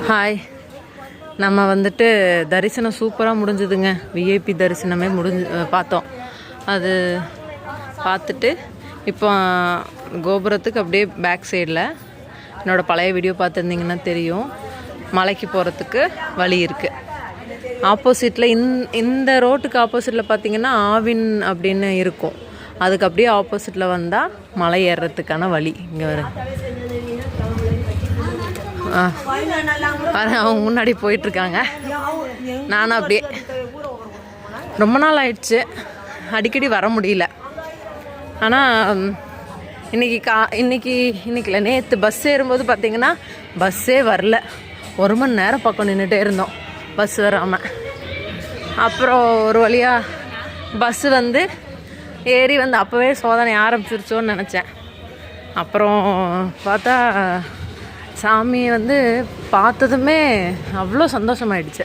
Hi. நம்ம வந்துட்டு தரிசனம் சூப்பராக முடிஞ்சுதுங்க. விஐபி தரிசனமே பார்த்தோம். அது பார்த்துட்டு இப்போ கோபுரத்துக்கு அப்படியே பேக் சைடில் என்னோடய பழைய வீடியோ பார்த்துருந்தீங்கன்னா தெரியும், மலைக்கு போகிறதுக்கு வழி இருக்குது. ஆப்போசிட்டில் இந்த ரோட்டுக்கு ஆப்போசிட்டில் பார்த்திங்கன்னா ஆவின் அப்படின்னு இருக்கும். அதுக்கு அப்படியே ஆப்போசிட்டில் வந்தால் மலை ஏறுறதுக்கான வழி இங்கே வரும். அவங்க முன்னாடி போயிட்டுருக்காங்க. நானும் அப்படியே ரொம்ப நாள் ஆயிடுச்சு, அடிக்கடி வர முடியல. ஆனால் இன்னைக்கு இல்லை, நேற்று பஸ் ஏறும்போது பார்த்திங்கன்னா பஸ்ஸே வரல. 1 மணி நேரம் பக்கம் நின்றுட்டே இருந்தோம் பஸ் வராமல். அப்புறம் ஒரு வழியாக பஸ்ஸு ஏறி அப்போவே சோதனை ஆரம்பிச்சிருச்சோன்னு நினச்சேன். அப்புறம் பார்த்தா சாமியை பார்த்ததுமே அவ்வளோ சந்தோஷமாயிடுச்சு.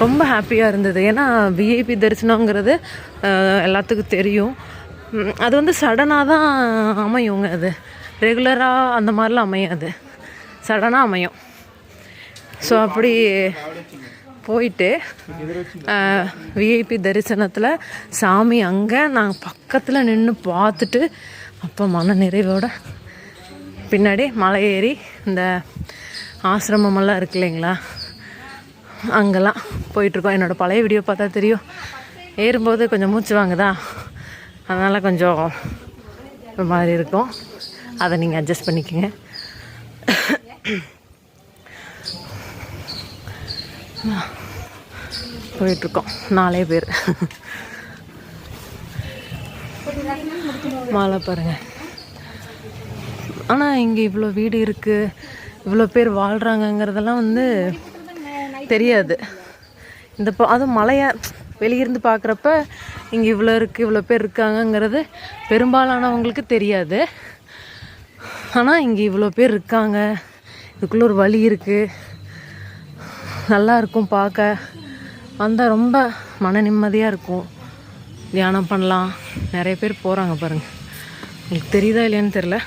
ரொம்ப ஹாப்பியாக இருந்தது. ஏன்னா விஐபி தரிசனங்கிறது எல்லாத்துக்கும் தெரியும். அது சடனாக தான் அமையுங்க. அது ரெகுலராக அந்த மாதிரிலாம் அமையாது, சடனாக அமையும். ஸோ அப்படி போயிட்டு விஐபி தரிசனத்தில் சாமி அங்கே நாங்கள் பக்கத்தில் நின்று பார்த்துட்டு, அப்போ மன நிறைவோட பின்னாடி மலை ஏறி இந்த ஆசிரமமெல்லாம் இருக்கு இல்லைங்களா, அங்கெல்லாம் போயிட்டுருக்கோம். என்னோடய பழைய வீடியோ பார்த்தா தெரியும், ஏறும்போது கொஞ்சம் மூச்சு வாங்குதா, அதனால் கொஞ்சம் ஒரு மாதிரி இருக்கும். அதை நீங்கள் அட்ஜஸ்ட் பண்ணிக்கோங்க. போயிட்டுருக்கோம் 4 பேர். மழை பாருங்கள். ஆனால் இங்கே இவ்வளோ வீடு இருக்குது, இவ்வளோ பேர் வாழ்கிறாங்கங்கிறதெல்லாம் தெரியாது. அதுவும் மலையை வெளியிருந்து பார்க்குறப்ப இங்கே இவ்வளோ இருக்குது, இவ்வளோ பேர் இருக்காங்கங்கிறது பெரும்பாலானவங்களுக்கு தெரியாது. ஆனால் இங்கே இவ்வளோ பேர் இருக்காங்க, இதுக்குள்ளே ஒரு வழி இருக்குது, நல்லா இருக்கும் பார்க்க. வந்தால் ரொம்ப மன நிம்மதியாக இருக்கும், தியானம் பண்ணலாம். நிறைய பேர் போகிறாங்க பாருங்கள். உங்களுக்கு தெரியுதா இல்லையான்னு தெரில.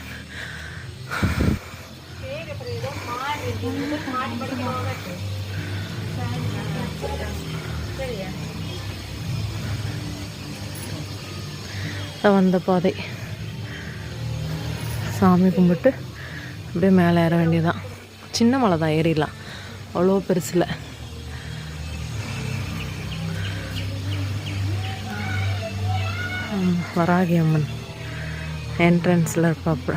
வந்த பாதை சாமி கும்பிட்டு அப்படியே மேலே ஏற வேண்டியதான். சின்ன மலை தான், ஏறிடலாம், அவ்வளோ பெருசில். வராகி அம்மன் என்ட்ரன்ஸில் இருப்பாப்புற.